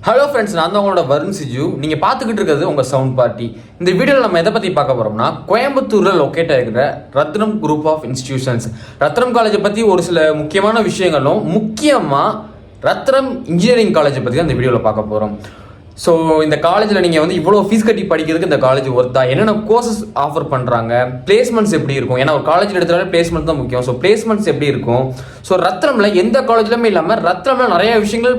Hello friends, நான் தான் உங்களோட வருண் சிஜு. நீங்கள் பார்த்துக்கிட்டு இருக்கிறது உங்கள் சவுண்ட் பார்ட்டி. இந்த வீடியோவில் நம்ம எதை பற்றி பார்க்க போகிறோம்னா, கோயம்புத்தூரில் லொக்கேட் ஆகிருக்கிற Rathnam group of institutions, Rathnam காலேஜை பற்றி ஒரு சில முக்கியமான விஷயங்களும், முக்கியமாக ரத்னம் இன்ஜினியரிங் காலேஜை பற்றி தான் இந்த வீடியோவில் பார்க்க போகிறோம். ஸோ இந்த காலேஜில் நீங்கள் வந்து இவ்வளோ ஃபீஸ் கட்டி படிக்கிறதுக்கு இந்த காலேஜ் ஒர்த்தா, என்னென்ன கோர்சஸ் ஆஃபர் பண்ணுறாங்க, பிளேஸ்மெண்ட்ஸ் எப்படி இருக்கும், ஏன்னா ஒரு காலேஜில் எடுத்தாலே பிளேஸ்மெண்ட் தான் முக்கியம். ஸோ பிளேஸ்மெண்ட்ஸ் எப்படி இருக்கும், ஸோ ரத்னமில் எந்த காலேஜ்லையுமே இல்லாமல் ரத்னமில் நிறைய விஷயங்கள்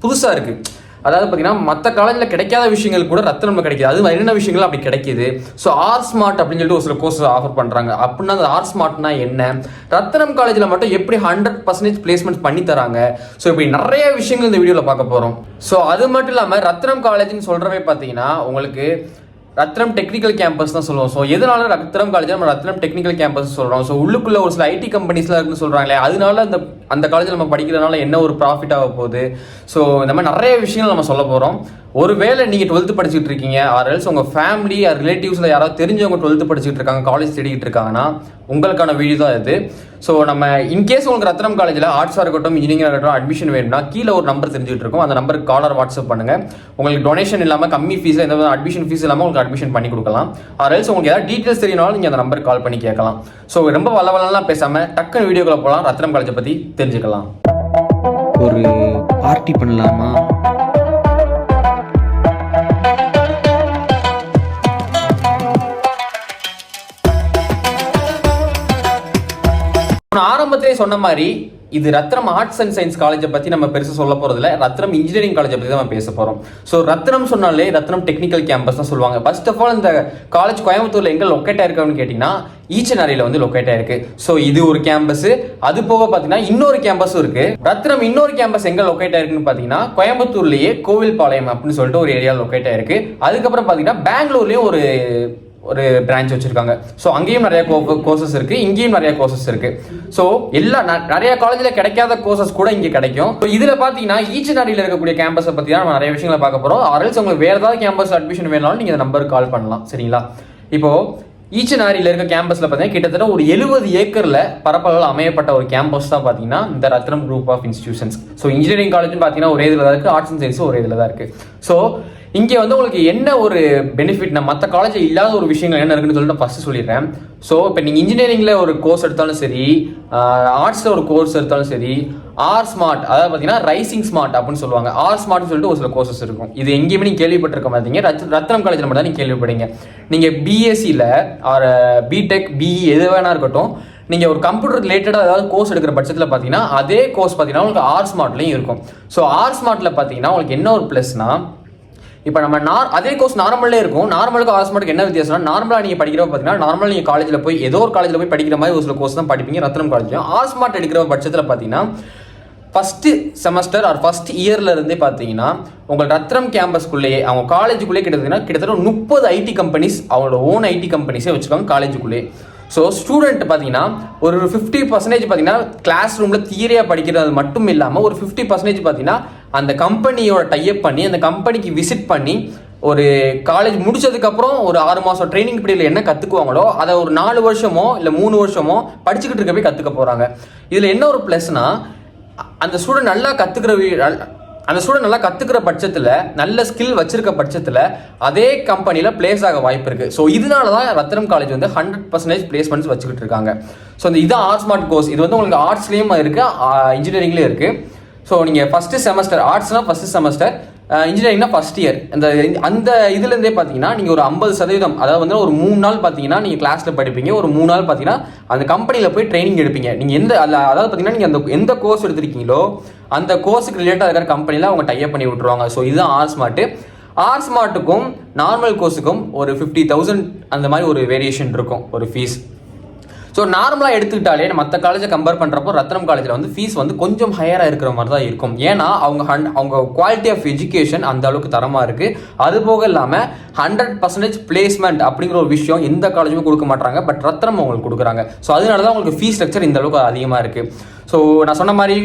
புதுசாக இருக்குது. அதாவது பார்த்தீங்கன்னா மற்ற காலேஜில் கிடைக்காத விஷயங்கள் கூட ரத்னமில் கிடைக்கிது. அது என்னென்ன விஷயங்கள் அப்படி கிடைக்கிது. ஸோ ஆர் ஸ்மார்ட் அப்படின்னு சொல்லிட்டு ஒரு சில கோர்ஸ் ஆஃபர் பண்ணுறாங்க. அப்படின்னா அந்த ஆர் ஸ்மார்ட்னா என்ன, ரத்னம் காலேஜில் மட்டும் எப்படி 100% பிளேஸ்மெண்ட் பண்ணி தராங்க. ஸோ இப்படி நிறைய விஷயங்கள் இந்த வீடியோவில் பார்க்க போகிறோம். ஸோ அது மட்டும் இல்லாமல் ரத்னம் காலேஜ்னு சொல்கிறவே பார்த்தீங்கன்னா உங்களுக்கு ரத்னம் டெக்னிக்கல் கேம்பஸ் தான் சொல்லுவோம். ஸோ எதனால ரத்னம் காலேஜ் நம்ம ரத்னம் டெக்னிக்கல் கேம்பஸ் சொல்கிறோம். ஸோ உள்ளுக்குள்ள ஒரு சில ஐடி கம்பெனிஸ்லாம் இருக்குன்னு சொல்கிறாங்களே, அதனால அந்த காலேஜில் நம்ம படிக்கிறதுனால என்ன ஒரு ப்ராஃபிட் ஆக போகுது. ஸோ இந்த மாதிரி நிறைய விஷயங்கள் நம்ம சொல்ல போகிறோம். ஒருவேளை நீங்கள் 12th படிச்சுட்டு இருக்கீங்க, ஆர்எல்ஸ் உங்கள் ஃபேமிலி ரிலேட்டிவ்ஸில் யாராவது தெரிஞ்சவங்க 12th படிச்சுட்டு இருக்காங்க, காலேஜ் தேடிக்கிட்டு இருக்காங்கன்னா உங்களுக்கான வீடியோ தான் இது. ஸோ நம்ம இன்கேஸ் உங்களுக்கு ரத்னம் காலேஜில் ஆர்ட்ஸாக இருக்கட்டும், இன்ஜினியரிங்காக இருக்கட்டும் அட்மிஷன் வேணும்னா கீழே ஒரு நம்பர் தெரிஞ்சுட்டு இருக்கும். அந்த நம்பருக்கு காலர் வாட்ஸ்அப் பண்ணுங்கள். உங்களுக்கு டொனேஷன் இல்லாமல், கம்மி ஃபீஸில், எந்த அட்மிஷன் ஃபீஸ் இல்லாமல் உங்களுக்கு அட்மிஷன் பண்ணி கொடுக்கலாம். ஆர்எல்ஸ் உங்களுக்கு ஏதாவது டீட்டெயில்ஸ் தெரியனாலும் நீங்கள் அந்த நம்பருக்கு கால் பண்ணி கேட்கலாம். ஸோ ரொம்ப வளவலாம் பேசாமல் டக்குன்னு வீடியோக்குள்ள போகலாம், ரத்னம் காலேஜை பற்றி தெரிஞ்சுக்கலாம். ஒரு பார்ட்டி பண்ணலாமா? ஆரம்பத்திலே சொன்ன மாதிரி இது ரத்னம் ஆர்ட்ஸ் அண்ட் சயின்ஸ் காலேஜை பற்றி நம்ம பெருசாக சொல்ல போகிறதில்ல, ரத்னம் இன்ஜினியரிங் காலேஜை பற்றி தான் நம்ம பேச போகிறோம். ஸோ ரத்னம் சொன்னாலே ரத்னம் டெக்னிக்கல் கேம்பஸ் தான் சொல்லுவாங்க. ஃபர்ஸ்ட் ஆஃப் ஆல் இந்த காலேஜ் கோயம்புத்தூரில் எங்கே லொக்கேட் ஆயிருக்குன்னு கேட்டிங்கன்னா ஈச்சனாரியில் வந்து லொக்கேட் ஆயிருக்கு. ஸோ இது ஒரு கேம்பஸ். அது போக பார்த்தீங்கன்னா இன்னொரு கேம்பஸும் இருக்கு. ரத்னம் இன்னொரு கேம்பஸ் எங்கே லொக்கேட் ஆயிருக்குன்னு பார்த்தீங்கன்னா கோயம்புத்தூர்லேயே கோவில்பாளையம் அப்படின்னு சொல்லிட்டு ஒரு ஏரியா லொக்கேட் ஆயிருக்கு. அதுக்கப்புறம் பார்த்தீங்கன்னா பெங்களூர்லேயும் ஒரு பிரான்ச் வச்சிருக்காங்க. ஸோ அங்கேயும் நிறைய கோர்சஸ் இருக்கு, இங்கேயும் நிறைய கோர்சஸ் இருக்கு. ஸோ நிறைய காலேஜில் கிடைக்காத கோர்சஸ் கூட இங்கே கிடைக்கும். ஸோ இதில் பார்த்தீங்கன்னா ஈச்சனாரியில் இருக்கக்கூடிய கேம்பஸை பற்றி தான் நம்ம நிறைய விஷயங்களை பார்க்க போகிறோம். ஆர்எல்ஸ் உங்களுக்கு வேறு ஏதாவது கேம்பஸ் அட்மிஷன் வேணாலும் நீங்கள் இந்த நம்பருக்கு கால் பண்ணலாம். சரிங்களா? இப்போ ஈச்சனாரியில் இருக்க கேம்பஸில் பார்த்தீங்கன்னா கிட்டத்தட்ட ஒரு 70 ஏக்கரில் பரப்பளவில் அமையப்பட்ட ஒரு கேம்பஸ் தான் பார்த்தீங்கன்னா இந்த Rathnam group of institutions. So engineering காலேஜ்னு பார்த்தீங்கன்னா ஒரே இதில் தான் இருக்குது, ஆர்ட்ஸ் அண்ட் சயின்ஸும் ஒரே இதில் தான் இருக்குது. ஸோ இங்கே வந்து உங்களுக்கு என்ன ஒரு பெனிஃபிட், நான் மற்ற காலேஜில் இல்லாத ஒரு விஷயங்கள் என்ன இருக்குன்னு சொல்லிட்டு ஃபஸ்ட்டு சொல்லிடுறேன். ஸோ இப்போ நீங்கள் இன்ஜினியரிங்கில் ஒரு கோர்ஸ் எடுத்தாலும் சரி, ஆர்ட்ஸில் ஒரு கோர்ஸ் எடுத்தாலும் சரி, ஆர் ஸ்மார்ட், அதாவது பார்த்தீங்கன்னா ரைசிங் ஸ்மார்ட் அப்படின்னு சொல்லுவாங்க. ஆர் ஸ்மார்ட்னு சொல்லிட்டு ஒரு சில கோர்சஸ் இருக்கும். இது எங்கேயுமே நீங்கள் கேள்விப்பட்டிருக்க மாட்டீங்க, ரத்னம் காலேஜில் மட்டும் தான் நீங்கள் கேள்விப்படுங்க. நீங்கள் பிஎஸ்சியில் ஆர் பிடெக், பிஇ எது வேணா இருக்கட்டும், நீங்கள் ஒரு கம்ப்யூட்டர் ரிலேட்டடாக ஏதாவது கோர்ஸ் எடுக்கிற பட்சத்தில் பார்த்தீங்கன்னா அதே கோர்ஸ் பார்த்தீங்கன்னா உங்களுக்கு ஆர் ஸ்மார்ட்லேயும் இருக்கும். ஸோ ஆர் ஸ்மார்ட்டில் பார்த்தீங்கன்னா உங்களுக்கு என்ன ஒரு ப்ளஸ்னா, இப்போ நம்ம அதே கோர்ஸ் நார்மலே இருக்கும். நார்மலுக்கு ஆர் ஸ்மார்ட்டுக்கு என்ன வித்தியாசம்னா, நார்மலாக நீங்கள் படிக்கிறப்ப பார்த்தீங்கன்னா நார்மலாக நீங்கள் காலேஜில் போய் ஏதோ ஒரு காலேஜில் போய் படிக்கிற மாதிரி ஒரு சில கோர்ஸ் தான் படிப்பீங்க ரத்னம் காலேஜ்லையும். ஆர் ஸ்மார்ட் எடுக்கிற பட்சத்தில் பார்த்தீங்கன்னா ஃபஸ்ட்டு செமஸ்டர் ஆர் ஃபஸ்ட் இயர்ல இருந்தே பார்த்தீங்கன்னா உங்கள் ரத்னம் கேம்பஸ்குள்ளேயே அவங்க காலேஜுக்குள்ளே கிட்டத்தட்ட 30 ஐடி கம்பெனிஸ், அவங்களோட ஓன் ஐடி கம்பெனிஸே வச்சுருக்காங்க காலேஜுக்குள்ளே. ஸோ ஸ்டூடெண்ட் பார்த்தீங்கன்னா ஒரு 50% பார்த்தீங்கன்னா கிளாஸ் ரூமில் தியரியாக படிக்கிறது மட்டும் இல்லாமல் ஒரு 50% பார்த்தீங்கன்னா அந்த கம்பெனியோட டைப் பண்ணி அந்த கம்பெனிக்கு விசிட் பண்ணி ஒரு காலேஜ் முடிச்சதுக்கப்புறம் ஒரு 6 மாதம் ட்ரைனிங் பீரியடில் என்ன கற்றுக்குவாங்களோ அதை ஒரு 4 வருஷமோ இல்லை 3 வருஷமோ படிச்சுக்கிட்டு இருக்க போய் கற்றுக்க போகிறாங்க. இதில் என்ன ஒரு ப்ளஸ்னா, அந்த ஸ்டூடெண்ட் நல்லா கற்றுக்கிற பட்சத்தில், நல்ல ஸ்கில் வச்சிருக்க பட்சத்தில் அதே கம்பெனியில் பிளேஸ் ஆக வாய்ப்பு இருக்குது. ஸோ இதனால தான் ரத்னம் காலேஜ் வந்து 100% பிளேஸ்மெண்ட்ஸ் வச்சுக்கிட்டு இருக்காங்க. ஸோ இது ஆர்ட் ஸ்மார்ட் கோர்ஸ். இது வந்து உங்களுக்கு ஆர்ட்ஸ்லேயும் இருக்குது, இன்ஜினியரிங்லேயும் இருக்குது. ஸோ நீங்கள் ஃபஸ்ட்டு செமஸ்டர், ஆர்ட்ஸ்னால் ஃபஸ்ட்டு செமஸ்டர், இன்ஜினியரிங்னா ஃபஸ்ட் இயர், அந்த இதுலேருந்தே பார்த்தீங்கன்னா நீங்கள் ஒரு 50%, அதாவது வந்து ஒரு 3 நாள் பார்த்தீங்கன்னா நீங்கள் கிளாஸில் படிப்பீங்க, ஒரு 3 நாள் பார்த்தீங்கன்னா அந்த கம்பெனியில் போய் ட்ரைனிங் எடுப்பீங்க. நீங்கள் அதாவது பார்த்தீங்கன்னா நீங்கள் எந்த கோர்ஸ் எடுத்திருக்கீங்களோ அந்த கோர்ஸுக்கு ரிலேட்டாக இருக்கிற கம்பெனியில் அவங்க டைப் பண்ணி விட்டுருவாங்க. ஸோ இதுதான் ஆர் ஸ்மார்ட்டு. ஆர் ஸ்மார்ட்டுக்கும் நார்மல் கோர்ஸுக்கும் ஒரு 50,000 அந்த மாதிரி ஒரு வேரியேஷன் இருக்கும் ஒரு ஃபீஸ். ஸோ நார்மலாக எடுத்துக்கிட்டாலே மற்ற காலேஜை கம்பேர் பண்ணுறப்போ ரத்னம் காலேஜில் வந்து ஃபீஸ் வந்து கொஞ்சம் ஹையராக இருக்கிற மாதிரி தான் இருக்கும். ஏன்னா அவங்க குவாலிட்டி ஆஃப் எஜுகேஷன் அந்த அளவுக்கு தரமாக இருக்குது. அது போக இல்லாமல் 100% பிளேஸ்மெண்ட் அப்படிங்கிற ஒரு விஷயம் எந்த காலேஜுமே கொடுக்க மாட்டாங்க, பட் ரத்னம் அவங்களுக்கு கொடுக்குறாங்க. ஸோ அதனால தான் உங்களுக்கு ஃபீஸ் ஸ்ட்ரக்சர் இந்த அளவுக்கு அதிகமாக இருக்குது. ஸோ நான் சொன்ன மாதிரி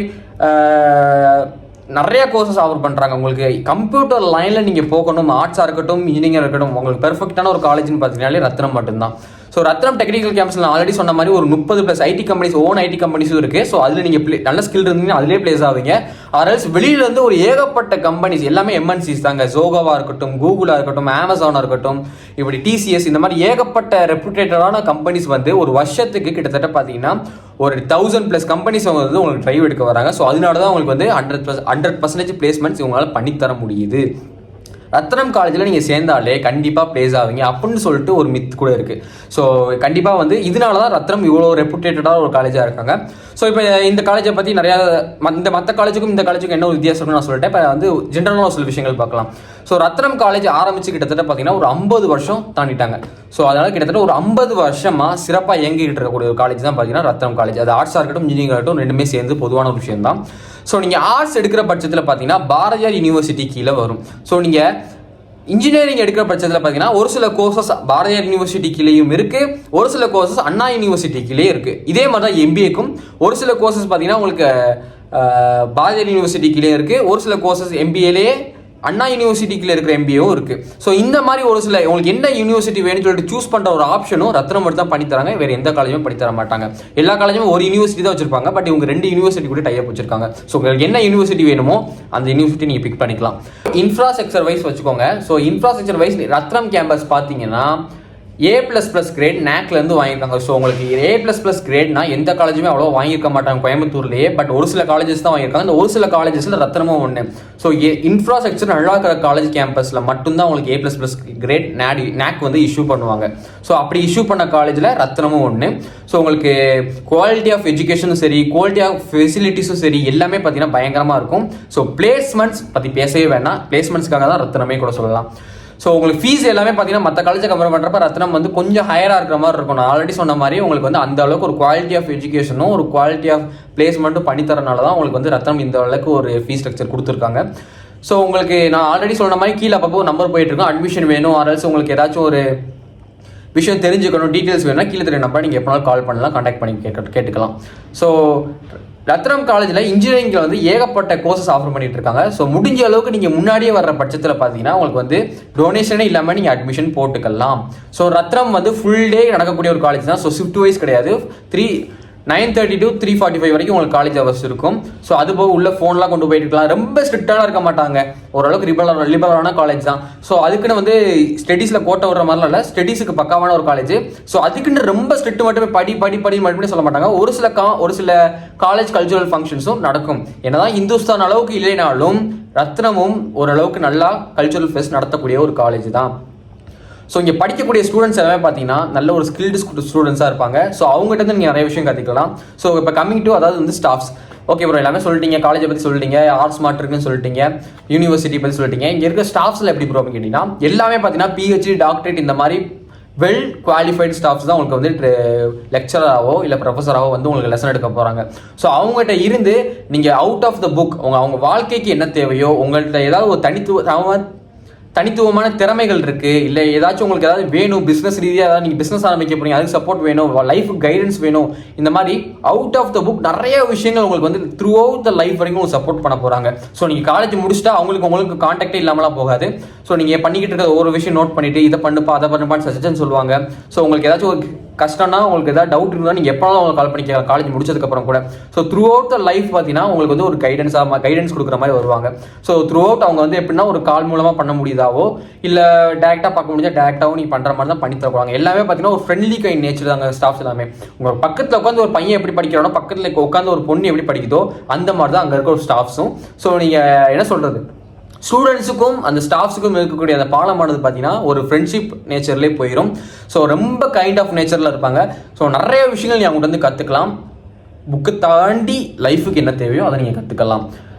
நிறைய கோர்சஸ் ஆஃபர் பண்ணுறாங்க. உங்களுக்கு கம்ப்யூட்டர் லைனில் நீங்கள் போகணும், ஆர்ட்ஸாக இருக்கட்டும், இன்ஜினியரிங்காக இருக்கட்டும், உங்களுக்கு பெர்ஃபெக்டான ஒரு காலேஜ்னு பார்த்தீங்கன்னாலே ரத்னம் மட்டும்தான். ஸோ ரத்னம் டெக்னிக்கல் கேம்பஸ்ல நான் ஆல்ரெடி சொன்ன மாதிரி ஒரு 30+ ஐடி கம்பெனிஸ், ஓன் ஐடி கம்பெனிஸும் இருக்கு. ஸோ அதில் நீங்கள் நல்ல ஸ்கில் இருந்தீங்கன்னா அதிலே பிளேஸ் ஆவீங்க. ஆர்எல்ஸ் வெளியில இருந்து ஒரு ஏகப்பட்ட கம்பெனிஸ் எல்லாமே எம்என்சிஸ் தாங்க. ஜோகோவா இருக்கட்டும், கூகுளா இருக்கட்டும், அமேசானா இருக்கட்டும், இப்படி டிசிஎஸ், இந்த மாதிரி ஏகப்பட்ட ரெப்யூட்டேட்டடான கம்பெனிஸ் வந்து ஒரு வருஷத்துக்கு கிட்டத்தட்ட பார்த்தீங்கன்னா ஒரு 1000+ கம்பெனிஸ் அவங்க வந்து உங்களுக்கு ட்ரைவ் எடுக்க வராங்க. ஸோ அதனால தான் உங்களுக்கு வந்து 100% பிளேஸ்மெண்ட்ஸ் இவங்களால பண்ணித்தர முடியுது. ரத்னம் காலேஜில் நீங்கள் சேர்ந்தாலே கண்டிப்பாக பிளேஸ் ஆவீங்க அப்படின்னு சொல்லிட்டு ஒரு மித் கூட இருக்குது. ஸோ கண்டிப்பாக வந்து இதனால தான் ரத்னம் இவ்வளோ ரெப்யூட்டேட்டடாக ஒரு காலேஜாக இருக்காங்க. ஸோ இப்போ இந்த காலேஜை பற்றி நிறையா மற்ற காலேஜுக்கும் இந்த காலேஜுக்கும் என்ன ஒரு வித்தியாசம்னு நான் சொல்லிட்டேன். இப்போ வந்து ஜென்ரலாக சில விஷயங்கள் பார்க்கலாம். ஸோ ரத்னம் காலேஜ் ஆரம்பித்து கிட்டத்தட்ட பார்த்தீங்கன்னா ஒரு 50 வருஷம் தாண்டிட்டாங்க. ஸோ அதனால் கிட்டத்தட்ட ஒரு 50 வருஷமாக சிறப்பாக இயங்கிக்கிட்டு இருக்கக்கூடிய ஒரு காலேஜ் தான் பார்த்தீங்கன்னா ரத்னம் காலேஜ். அது ஆர்ட்ஸாக இருக்கட்டும், இன்ஜினியரிங் ஆகட்டும், ரெண்டுமே சேர்ந்து பொதுவான ஒரு விஷயம் தான். ஸோ நீங்கள் ஆர்ட்ஸ் எடுக்கிற பட்சத்தில் பார்த்தீங்கன்னா பாரதியார் யூனிவர்சிட்டி கீழே வரும். ஸோ நீங்கள் இன்ஜினியரிங் எடுக்கிற பட்சத்தில் பார்த்தீங்கன்னா ஒரு சில கோர்சஸ் பாரதியார் யூனிவர்சிட்டி கீழேயும் இருக்குது, ஒரு சில கோர்சஸ் அண்ணா யூனிவர்சிட்டி கீழே இருக்குது. இதே மாதிரி தான் எம்பிஏக்கும் ஒரு சில கோர்சஸ் பார்த்தீங்கன்னா உங்களுக்கு பாரதியார் யூனிவர்சிட்டி கீழே இருக்குது, ஒரு சில கோர்சஸ் எம்பிஏலேயே அண்ணா யூனிவர்சிட்டிக்குள்ள இருக்கிற எம்பிஏவும் இருக்குது. ஸோ இந்த மாதிரி ஒரு சில உங்களுக்கு என்ன யூனிவர்சிட்டி வேணும்னு சொல்லிட்டு சூஸ் பண்ணுற ஒரு ஆப்ஷனும் ரத்னம் மட்டும் தான் பண்ணித்தராங்க. வேறு எந்த காலேஜும் பண்ணித்தர மாட்டாங்க. எல்லா காலேஜும் ஒரு யூனிவர்சிட்டி தான் வச்சிருப்பாங்க. பட் இவங்க 2 யூனிவர்சிட்டி கூட டைப் வச்சிருக்காங்க. ஸோ உங்களுக்கு என்ன யூனிவர்சிட்டி வேணுமோ அந்த யூனிவர்சிட்டி நீங்கள் பிக் பண்ணிக்கலாம். இன்ஃப்ராஸ்ட்ரக்சர் வைஸ் வச்சுக்கோங்க. ஸோ இன்ஃப்ராஸ்ட்ரக்சர் வைஸ் ரத்னம் கேம்பஸ் பார்த்தீங்கன்னா A++ கிரேட் நேக்லேருந்து வாங்கியிருக்காங்க. ஸோ உங்களுக்கு A++ கிரேட்னா எந்த காலேஜுமே அவ்வளோ வாங்கியிருக்க மாட்டாங்க கோயம்புத்தூர்லேயே. பட் ஒரு சில காலேஜஸ் தான் வாங்கியிருக்காங்க. இந்த ஒரு சில காலேஜஸில் ரத்னமும் ஒன்று. ஸோ இன்ஃப்ராஸ்ட்ரக்சர் நல்லா இருக்கிற காலேஜ் கேம்பஸில் மட்டும்தான் உங்களுக்கு A++ கிரேட் நேக் வந்து இஷ்யூ பண்ணுவாங்க. ஸோ அப்படி இஷ்யூ பண்ண காலேஜில் ரத்னமும் ஒன்று. ஸோ உங்களுக்கு குவாலிட்டி ஆஃப் எஜுகேஷனும் சரி, குவாலிட்டி ஆஃப் ஃபெசிலிட்டிஸும் சரி, எல்லாமே பார்த்தீங்கன்னா பயங்கரமாக இருக்கும். ஸோ பிளேஸ்மெண்ட்ஸ் பற்றி பேசவே வேணாம். பிளேஸ்மெண்ட்ஸ்க்காக தான் ரத்னமே கூட சொல்லலாம். ஸோ உங்களுக்கு ஃபீஸ் எல்லாமே பார்த்தீங்கன்னா மற்ற காலேஜை கம்பேர் பண்ணுறப்ப ரத்னம் வந்து கொஞ்சம் ஹையராக இருக்கிற மாதிரி இருக்கும். நான் ஆல்ரெடி சொன்ன மாதிரி உங்களுக்கு வந்து அந்த அளவுக்கு ஒரு குவாலிட்டி ஆஃப் எஜுகேஷனும் ஒரு குவாலிட்டி ஆஃப் பிளேஸ்மெண்ட்டும் பண்ணித்தரனால தான் உங்களுக்கு வந்து ரத்னம் இந்த அளவுக்கு ஒரு ஃபீஸ் ஸ்ட்ரக்சர் கொடுத்துருக்காங்க. ஸோ உங்களுக்கு நான் ஆல்ரெடி சொன்ன மாதிரி கீழே அப்பப்போ நம்பர் போயிட்டு இருக்கோம். அட்மிஷன் வேணும், ஆர்எல்ஸ் உங்களுக்கு ஏதாச்சும் ஒரு விஷயம் தெரிஞ்சுக்கணும், டீட்டெயில்ஸ் வேணும்னா கீழே தெரிய நம்பர் நீங்கள் எப்போனாலும் கால் பண்ணலாம், கான்டாக்ட் பண்ணி கேட்டுக்கலாம். ஸோ ரத்னம் காலேஜில் இன்ஜினியரிங்கில் வந்து ஏகப்பட்ட கோர்சஸ் ஆஃபர் பண்ணிட்டு இருக்காங்க. ஸோ முடிஞ்ச அளவுக்கு நீங்கள் முன்னாடியே வர்ற பட்சத்தில் பார்த்தீங்கன்னா உங்களுக்கு வந்து டொனேஷனே இல்லாமல் நீங்கள் அட்மிஷன் போட்டுக்கலாம். ஸோ ரத்னம் வந்து ஃபுல் டே நடக்கக்கூடிய ஒரு காலேஜ் தான். ஸோ ஷிஃப்ட் வைஸ் கிடையாது. 9:30 to 3:45 வரைக்கும் உங்களுக்கு காலேஜ் ஹவர்ஸ் இருக்கும். ஸோ அது போக உள்ள ஃபோன்லாம் கொண்டு போயிட்டு இருக்கலாம். ரொம்ப ஸ்ட்ரிக்டாக இருக்க மாட்டாங்க. ஓரளவுக்கு லிபரலான காலேஜ் தான். ஸோ அதுக்குன்னு வந்து ஸ்டடீஸில் கோட்டை விடுற மாதிரிலாம் இல்லை. ஸ்டடீஸுக்கு பக்காவான ஒரு காலேஜ். ஸோ அதுக்குன்னு ரொம்ப ஸ்ட்ரிக்ட் மட்டுமே படி மட்டுமே சொல்ல மாட்டாங்க. ஒரு சில காலேஜ் கல்ச்சுரல் ஃபங்க்ஷன்ஸும் நடக்கும். என்னதான் இந்துஸ்தான் அளவுக்கு இல்லைனாலும் ரத்னமும் ஓரளவுக்கு நல்லா கல்ச்சுரல் ஃபெஸ்ட் நடத்தக்கூடிய ஒரு காலேஜ் தான். ஸோ இங்கே படிக்கக்கூடிய ஸ்டூடெண்ட்ஸ் எல்லாமே பார்த்தீங்கன்னா நல்ல ஒரு ஸ்கில்டு ஸ்டூடெண்ட்ஸாக இருப்பாங்க. ஸோ அவங்ககிட்ட இருந்து நீங்கள் நிறைய விஷயம் கற்றுக்கலாம். ஸோ இப்போ கம்மிங் டு அதாவது வந்து ஸ்டாஃப்ஸ். ஓகே ப்ரோ, எல்லாமே சொல்லிட்டீங்க, காலேஜை பற்றி சொல்லிட்டீங்க, ஆர்ட்ஸ் ஸ்மார்ட் இருக்குன்னு சொல்லிட்டீங்க, யூனிவர்சிட்டி பற்றி சொல்லிட்டீங்க. இங்கே இருக்கிற ஸ்டாஃப்ஸில் எப்படி ப்ரோ அப்படின்னு கேட்டிங்கன்னா எல்லாமே பார்த்தீங்கன்னா PhD, டாக்டரேட் இந்த மாதிரி வெல் குவாலிஃபைடு ஸ்டாஃப்ஸ் தான் உங்களுக்கு வந்து லெக்சராகவோ இல்லை ப்ரொஃபஸராகவோ வந்து உங்களுக்கு லெசன் எடுக்க போகிறாங்க. ஸோ அவங்ககிட்ட இருந்து நீங்கள் அவுட் ஆஃப் த புக் அவங்க வாழ்க்கைக்கு என்ன தேவையோ, உங்கள்கிட்ட ஏதாவது ஒரு தனித்துவமான திறமைகள் இருக்குது, இல்லை ஏதாச்சும் உங்களுக்கு ஏதாவது வேணும், பிஸ்னஸ் ரீதியாக ஏதாவது நீங்கள் பிஸ்னஸ் ஆரம்பிக்க போகிறீங்க, அதுக்கு சப்போர்ட் வேணும், லைஃப் கைடன்ஸ் வேணும், இந்த மாதிரி அவுட் ஆஃப் த புக் நிறைய விஷயங்கள் உங்களுக்கு வந்து த்ரூ அவுட் த லைஃப் வரைக்கும் உங்களுக்கு சப்போர்ட் பண்ண போகிறாங்க. ஸோ நீங்கள் காலேஜ் முடிச்சுட்டா உங்களுக்கு கான்டாக்டே இல்லாமலாம் போகாது. ஸோ நீங்கள் பண்ணிக்கிட்டு இருக்க ஒரு விஷயம் நோட் பண்ணிவிட்டு இதை பண்ணுப்பா அதை பண்ணுப்பான்னு சஜஷன் சொல்லுவாங்க. ஸோ உங்களுக்கு ஏதாச்சும் ஒரு கஷ்டம்னா, உங்களுக்கு ஏதாவது டவுட் இருந்தால் நீங்கள் எப்போனாலும் உங்களுக்கு கால் பண்ணி காலேஜ் முடிச்சதுக்கப்புறம் கூட. So through out the life பார்த்தீங்கன்னா உங்களுக்கு வந்து ஒரு கைடன்ஸ் கொடுக்குற மாதிரி வருவாங்க. ஸோ த்ரூ அவுட் அவங்க வந்து எப்படின்னா ஒரு கால் மூலமாக பண்ண முடியுதாவோ இல்லை டேரெக்டாக பார்க்க முடிஞ்சால் டேரெக்டாகவும் நீங்கள் பண்ணுற மாதிரி தான் பண்ணி தருவாங்க. எல்லாமே பார்த்தீங்கன்னா ஒரு ஃப்ரெண்ட்லி கைண்ட் நேச்சர் தாங்க ஸ்டாஃப்ஸ் எல்லாமே. உங்கள் பக்கத்தில் உட்காந்து ஒரு பையன் எப்படி படிக்கிறானோ, பக்கத்தில் உட்காந்து ஒரு பொண்ணு எப்படி படிக்குதோ அந்த மாதிரி தான் அங்கே இருக்க ஒரு ஸ்டாஃப்ஸும். ஸோ நீங்கள் என்ன சொல்கிறது, ஸ்டூடெண்ட்ஸுக்கும் அந்த ஸ்டாஃப்ஸுக்கும் இருக்கக்கூடிய அந்த பாலமானது பார்த்தீங்கன்னா ஒரு ஃப்ரெண்ட்ஷிப் நேச்சர்லேயே போயிடும். ஸோ ரொம்ப கைண்ட் ஆஃப் நேச்சரில் இருப்பாங்க. ஸோ நிறைய விஷயங்கள் நீங்கள் அவங்கள்ட்ட வந்து கற்றுக்கலாம். புக்கு தாண்டி லைஃபுக்கு என்ன தேவையோ அதை நீங்கள் கற்றுக்கலாம்.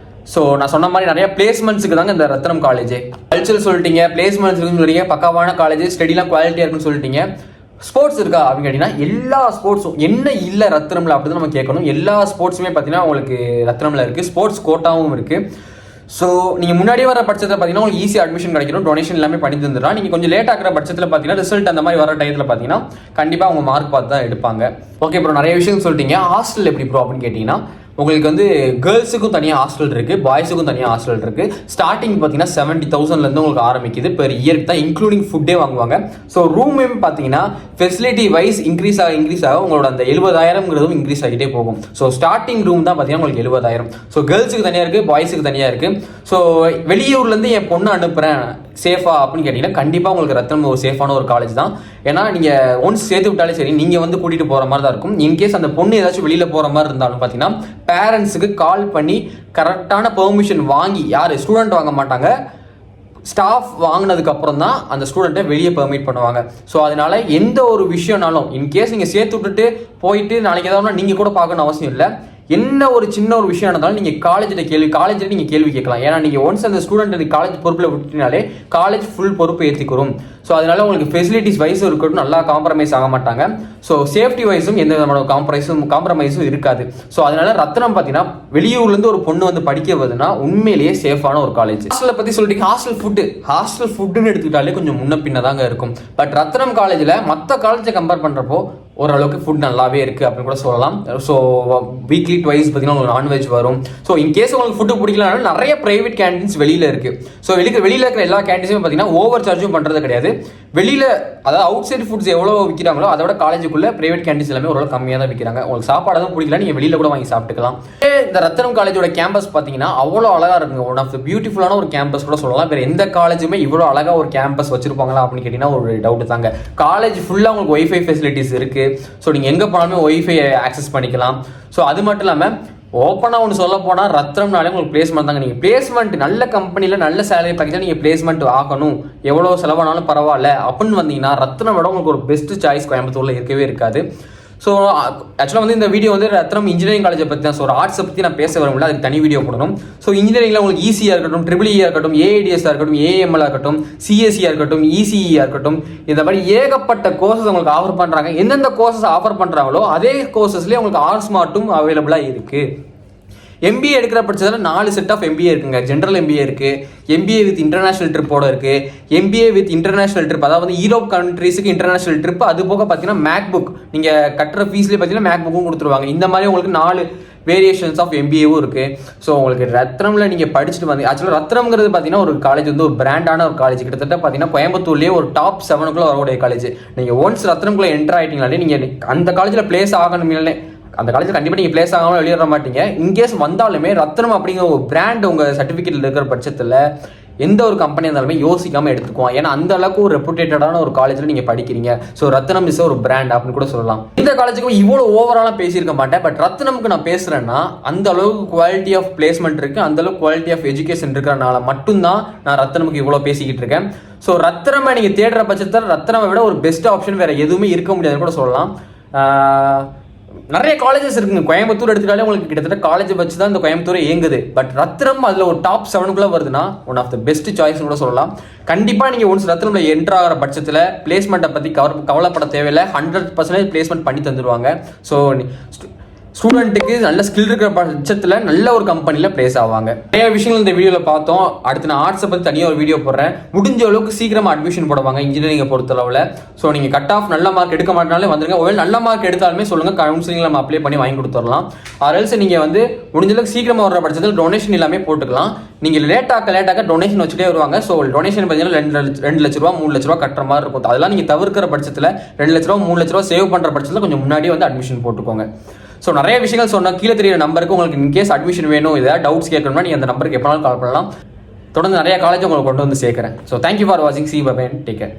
ஸோ நான் சொன்ன மாதிரி நிறைய பிளேஸ்மெண்ட்ஸுக்கு தாங்க இந்த ரத்னம் காலேஜே. கல்ச்சர் சொல்லிட்டீங்க, பிளேஸ்மெண்ட்ஸ் சொல்லிட்டீங்க, பக்காவான காலேஜ், ஸ்டடிலாம் குவாலிட்டியாக இருக்குன்னு சொல்லிட்டீங்க. ஸ்போர்ட்ஸ் இருக்கா அப்படின்னு கேட்டிங்கன்னா எல்லா ஸ்போர்ட்ஸும் என்ன இல்லை ரத்னமில் அப்படின்னு நம்ம கேட்கணும். எல்லா ஸ்போர்ட்ஸுமே பார்த்தீங்கன்னா உங்களுக்கு ரத்னமில் இருக்குது. ஸ்போர்ட்ஸ் கோட்டாவும் இருக்குது. ஸோ நீங்கள் முன்னாடியே வர பட்சத்தில் பார்த்தீங்கன்னா உங்களுக்கு ஈஸியாக அட்மிஷன் கிடைக்கணும், டொனேஷன் எல்லாமே பண்ணி தந்துடலாம். நீங்கள் கொஞ்சம் லேட் ஆகிற பட்சத்தில் பார்த்தீங்கன்னா ரிசல்ட் அந்த மாதிரி வர டயத்தில் பார்த்தீங்கன்னா கண்டிப்பாக அவங்க மார்க் பார்த்து தான் எடுப்பாங்க. ஓகே ப்ரோ, நிறைய விஷயம் சொல்லிட்டீங்க. ஹாஸ்டல் எப்படி ப்ரோ அப்படின்னு கேட்டிங்கன்னா உங்களுக்கு வந்து கேர்ள்ஸுக்கும் தனியாக ஹாஸ்டல் இருக்குது, பாய்ஸுக்கும் தனியாக ஹாஸ்டல் இருக்குது. ஸ்டார்டிங் பார்த்தீங்கன்னா 70,000லேருந்து உங்களுக்கு ஆரம்பிக்குது பெர் இயருக்கு தான், இன்க்ளூடிங் ஃபுட்டே வாங்குவாங்க. ஸோ ரூமே பார்த்தீங்கன்னா ஃபெசிலிட்டி வைஸ் இன்க்ரீஸ் ஆக உங்களோட அந்த 70,000ங்கிறதும் இன்க்ரீஸ் ஆகிட்டே போகும். ஸோ ஸ்டார்டிங் ரூம் தான் பார்த்தீங்கன்னா உங்களுக்கு 70,000. ஸோ கேர்ள்ஸுக்கு தனியாக இருக்குது, பாய்ஸுக்கு தனியாக இருக்குது. ஸோ வெளியூர்லேருந்து என் பொண்ணு அனுப்புகிறேன் சேஃபா அப்படின்னு கேட்டிங்கன்னா கண்டிப்பாக உங்களுக்கு ரத்னம் ஒரு சேஃபான ஒரு காலேஜ் தான். ஏன்னா நீங்கள் ஒன்ஸ் சேர்த்து விட்டாலே சரி, நீங்கள் வந்து கூட்டிகிட்டு போகிற மாதிரி தான் இருக்கும். இன்கேஸ் அந்த பொண்ணு ஏதாச்சும் வெளியில் போகிற மாதிரி இருந்தாலும் பார்த்தீங்கன்னா பேரண்ட்ஸுக்கு கால் பண்ணி கரெக்டான பெர்மிஷன் வாங்கி, யார் ஸ்டூடெண்ட் வாங்க மாட்டாங்க, ஸ்டாஃப் வாங்கினதுக்கு அப்புறம் தான் அந்த ஸ்டூடெண்ட்டை வெளியே பெர்மிட் பண்ணுவாங்க. ஸோ அதனால எந்த ஒரு விஷயம்னாலும் இன்கேஸ் நீங்கள் சேர்த்து விட்டுட்டு போயிட்டு நாளைக்கு ஏதாவது நீங்கள் கூட பார்க்கணும் அவசியம் இல்லை. என்ன ஒரு சின்ன ஒரு விஷயம் இருந்தாலும் நீங்கள் காலேஜில் நீங்கள் கேள்வி கேட்கலாம். ஏன்னா நீங்கள் ஒன்ஸ் அந்த ஸ்டூடெண்ட் காலேஜ் பொறுப்பில் விட்டுனாலே காலேஜ் ஃபுல் பொறுப்பு ஏற்றிக்கிறோம். ஸோ அதனால உங்களுக்கு ஃபெசிலிட்டிஸ் வைஸும் இருக்கட்டும், நல்லா காம்ப்ரமைஸ் ஆக மாட்டாங்க. ஸோ சேஃப்டி வைஸும் எந்த விதமான காம்ப்ரமைஸும் இருக்காது. ஸோ அதனால ரத்னம் பார்த்தீங்கன்னா வெளியூர்லேருந்து ஒரு பொண்ணு வந்து படிக்க வருதுன்னா உண்மையிலேயே சேஃபான ஒரு காலேஜ். ஹாஸ்டலை பற்றி சொல்லிட்டு ஹாஸ்டல் ஃபுட்டுன்னு எடுத்துக்கிட்டாலே கொஞ்சம் முன்ன பின்ன தாங்க இருக்கும். பட் ரத்னம் காலேஜில் மற்ற காலேஜை கம்பேர் பண்ணுறப்போ ஓரளவுக்கு ஃபுட் நல்லாவே இருக்குது அப்படின்னு கூட சொல்லலாம். ஸோ வீக்லி ட்வைஸ் பார்த்தீங்கன்னா உங்களுக்கு நான்வெஜ் வரும். ஸோ இன்கேஸ் உங்களுக்கு ஃபுட்டு பிடிக்கலனாலும் நிறைய ப்ரைவேட் கேன்டீன்ஸ் வெளியில் இருக்குது. ஸோ வெளியில் இருக்கிற எல்லா கேன்டீன்ஸுமே பார்த்தீங்கன்னா ஓவர் சார்ஜும் பண்ணுறது கிடையாது. வெளியில் அதாவது அவுட் சைட் ஃபுட்ஸ் எவ்வளோ விற்கிறாங்களோ அதோட காலேஜுக்குள்ளே ப்ரைவேட் கேன்டீன்ஸ் எல்லாமே ஓரளவு கம்மியாக தான் விற்கிறாங்க. உங்களுக்கு சாப்பாடு எதுவும் பிடிக்கல, நீங்கள் வெளியில் கூட வாங்கி சாப்பிட்டுக்கலாம். இந்த ரத்னம் காலேஜோட கேம்பஸ் பார்த்தீங்கன்னா அவ்வளோ அழகாக இருக்குங்க. ஒன் ஆஃப் த பியூட்டிஃபுல்லான ஒரு கேம்பஸ் கூட சொல்லலாம். வேறு எந்த காலேஜுமே இவ்வளோ அழகாக ஒரு கேம்பஸ் வச்சிருப்பாங்களா அப்படின்னு கேட்டிங்கன்னா ஒரு டவுட் தாங்க. காலேஜ் ஃபுல்லாக உங்களுக்கு ஒய்ஃபை ஃபெசிலிட்டிஸ் இருக்குது. ஸோ நீங்கள் எங்கே போனாலுமே ஒய்ஃபை ஆக்சஸ் பண்ணிக்கலாம். ஸோ அது மட்டும் இல்லாமல் ஓப்பனாக ஒன்று சொல்ல போனால் ரத்னம்னாலே உங்களுக்கு பிளேஸ்மெண்ட் தாங்க. நீங்கள் பிளேஸ்மெண்ட் நல்ல கம்பெனியில் நல்ல சேலரி பேக்கேஜாக நீங்கள் பிளேஸ்மெண்ட் ஆகணும், எவ்வளோ செலவானாலும் பரவாயில்ல அப்படின்னு வந்தீங்கன்னா ரத்னம் விட உங்களுக்கு ஒரு பெஸ்ட் சாய்ஸ் கோயம்புத்தூரில் இருக்கவே இருக்காது. ஸோ ஆக்சுவலாக வந்து இந்த வீடியோ வந்து ரத்னம் இன்ஜினியரிங் காலேஜை பற்றி தான். ஸோ ஒரு ஆர்ட்ஸை பற்றி நான் பேச வரல, அதுக்கு தனி வீடியோ போடணும். ஸோ இன்ஜினியரிங்கில் உங்களுக்கு ஈசியாக இருக்கட்டும், ட்ரிபிள்இயாக இருக்கட்டும், ஏஐடிஎஸ்ஸாக இருக்கட்டும், ஏஎம்எல் இருக்கட்டும், சிஎஸ்சியாக இருக்கட்டும், இசிஇயாக இருக்கட்டும், இந்த மாதிரி ஏகப்பட்ட கோர்சஸ் உங்களுக்கு ஆஃபர் பண்ணுறாங்க. எந்தெந்த கோர்சஸ் ஆஃபர் பண்ணுறாங்களோ அதே கோர்சஸ்லேயே உங்களுக்கு ஆர்ட்ஸ் மாட்டும் அவைலபிளாக இருக்குது. எம்பிஏ எடுக்கிற பட்சத்தில் 4 செட் ஆஃப் எம்பிஏ இருக்குங்க. ஜென்ரல் எம்பிஏ இருக்குது, எம்பிஏ வித் இன்டர்நேஷனல் ட்ரிப்போட இருக்குது, எம்பிஏ வித் இன்டர்நேஷனல் ட்ரிப், அதாவது யூரோப் கண்ட்ரீஸுக்கு இன்டர்நேஷனல் ட்ரிப். அது போக பார்த்தீங்கன்னா மேக் புக், நீங்கள் கட்டுற ஃபீஸ்லேயே பார்த்தீங்கன்னா மேக் புக்கும் கொடுத்துருவாங்க. இந்த மாதிரி உங்களுக்கு 4 வேரியேஷன்ஸ் ஆஃப் எம்பிஏவும் இருக்குது. ஸோ உங்களுக்கு ரத்னமில் நீங்கள் படிச்சுட்டு வந்து ஆக்சுவலாக ரத்னம்ங்கிறது பார்த்தீங்கன்னா ஒரு காலேஜ் வந்து ஒரு பிராண்டான ஒரு காலேஜ். கிட்டத்தட்ட பார்த்தீங்கன்னா கோயம்புத்தூர்லேயே ஒரு டாப் 7க்குள்ளே வரக்கூடிய காலேஜ். நீங்கள் ஒன்ஸ் ரத்னம்குள்ளே என்டர் ஆகிட்டீங்கனாலே நீங்கள் அந்த காலேஜில் பிளேஸ் ஆகணும்னாலே அந்த காலேஜில் கண்டிப்பாக நீங்கள் பிளேஸ் ஆகாமல் வெளியிட மாட்டீங்க. இன்கேஸ் வந்தாலுமே ரத்னம் அப்படிங்கிற ஒரு பிராண்ட் உங்கள் சர்டிஃபிகேட்டில் இருக்கிற பட்சத்தில் எந்த ஒரு கம்பெனி இருந்தாலுமே யோசிக்காமல் எடுத்துக்குவோம். ஏன்னா அந்த அளவுக்கு ஒரு ரெப்புடேட்டடான ஒரு காலேஜில் நீங்கள் படிக்கிறீங்க. ஸோ ரத்னம் இஸ் ஒரு பிராண்ட் அப்படின்னு கூட சொல்லலாம். இந்த காலேஜுக்கு இவ்வளோ ஓவராலாக பேசியிருக்க மாட்டேன். பட் ரத்னமுக்கு நான் பேசுகிறேன்னா அந்த அளவுக்கு குவாலிட்டி ஆஃப் பிளேஸ்மெண்ட் இருக்குது, அந்த அளவுக்கு குவாலிட்டி ஆஃப் எஜுகேஷன் இருக்கிறனால மட்டும்தான் நான் ரத்னமுக்கு இவ்வளோ பேசிக்கிட்டு இருக்கேன். ஸோ ரத்னமை நீங்கள் தேடுற பட்சத்தில் ரத்னமை விட ஒரு பெஸ்ட் ஆப்ஷன் வேறு எதுவுமே இருக்க முடியாதுன்னு கூட சொல்லலாம். நிறைய காலேஜஸ் இருக்குங்க. கோயம்புத்தூர் எடுத்துட்டாலே உங்களுக்கு கிட்டத்தட்ட காலேஜ் வச்சு தான் இந்த கோயம்புத்தூர் இயங்குது. பட் ரத்னம் அதில் ஒரு டாப் 7க்குள்ளே வருதுன்னா ஒன் ஆஃப் த பெஸ்ட் சாய்ஸ்னு கூட சொல்லலாம். கண்டிப்பாக நீங்கள் ஒன்ஸ் ரத்னமில் என்ட்ரு ஆகிற பட்சத்தில் பிளேஸ்மெண்ட்டை பற்றி கவலைப்பட தேவையில்லை. 100% பிளேஸ்மெண்ட் பண்ணி தந்துடுவாங்க. ஸோ ஸ்டூடெண்ட்டுக்கு நல்ல ஸ்கில் இருக்கிற பட்சத்தில் நல்ல ஒரு கம்பெனியில் பிளேஸ் ஆவாங்க. நிறைய விஷயங்கள் இந்த வீடியோவில் பார்த்தோம். அடுத்து நான் ஆர்ட்ஸை பற்றி தனியாக ஒரு வீடியோ போடுறேன். முடிஞ்ச அளவுக்கு சீக்கிரமாக அட்மிஷன் போடுவாங்க இன்ஜினியரிங்கை பொறுத்தளவில். ஸோ நீங்கள் கட் ஆஃப் நல்ல மார்க் எடுக்க மாட்டனாலே வந்துருங்க. ஒருவேளை நல்ல மார்க் எடுத்தாலுமே சொல்லுங்கள், கவுன்சிலிங்கில் நம்ம அப்ளை பண்ணி வாங்கி கொடுத்துடலாம். ஆர்எல்ஸ் நீங்கள் வந்து முடிஞ்ச அளவுக்கு சீக்கிரமாக வர பட்சத்தில் டொனேஷன் எல்லாமே போட்டுக்கலாம். நீங்கள் லேட்டாக டொனேஷன் வச்சுட்டே வருவாங்க. ஸோ டொனேஷன் பார்த்தீங்கன்னா 2 லட்ச ரூபா 3 லட்ச ரூபா கட்டுற மாதிரி இருக்கும். அதெல்லாம் நீங்கள் தவிர்க்கிற பட்சத்தில் 2 லட்ச ரூபா 3 லட்ச ரூபா சேவ் பண்ணுற பட்சத்தில் கொஞ்சம் முன்னாடியே வந்து அட்மிஷன் போட்டுக்கோங்க. ஸோ நிறைய விஷயங்கள் சொன்னால் கீழே தெரியுற நம்பருக்கு உங்களுக்கு இன்கேஸ் அட்மிஷன் வேணும், ஏதாவது டவுட்ஸ் கேட்கணும்னா நீங்கள் அந்த நம்பருக்கு எப்போனாலும் கால் பண்ணலாம். தொடர்ந்து நிறைய காலேஜ் உங்களுக்கு கொண்டு வந்து சேர்க்குறேன். ஸோ தேங்க்யூ ஃபார் வாட்சிங். See bye, take care.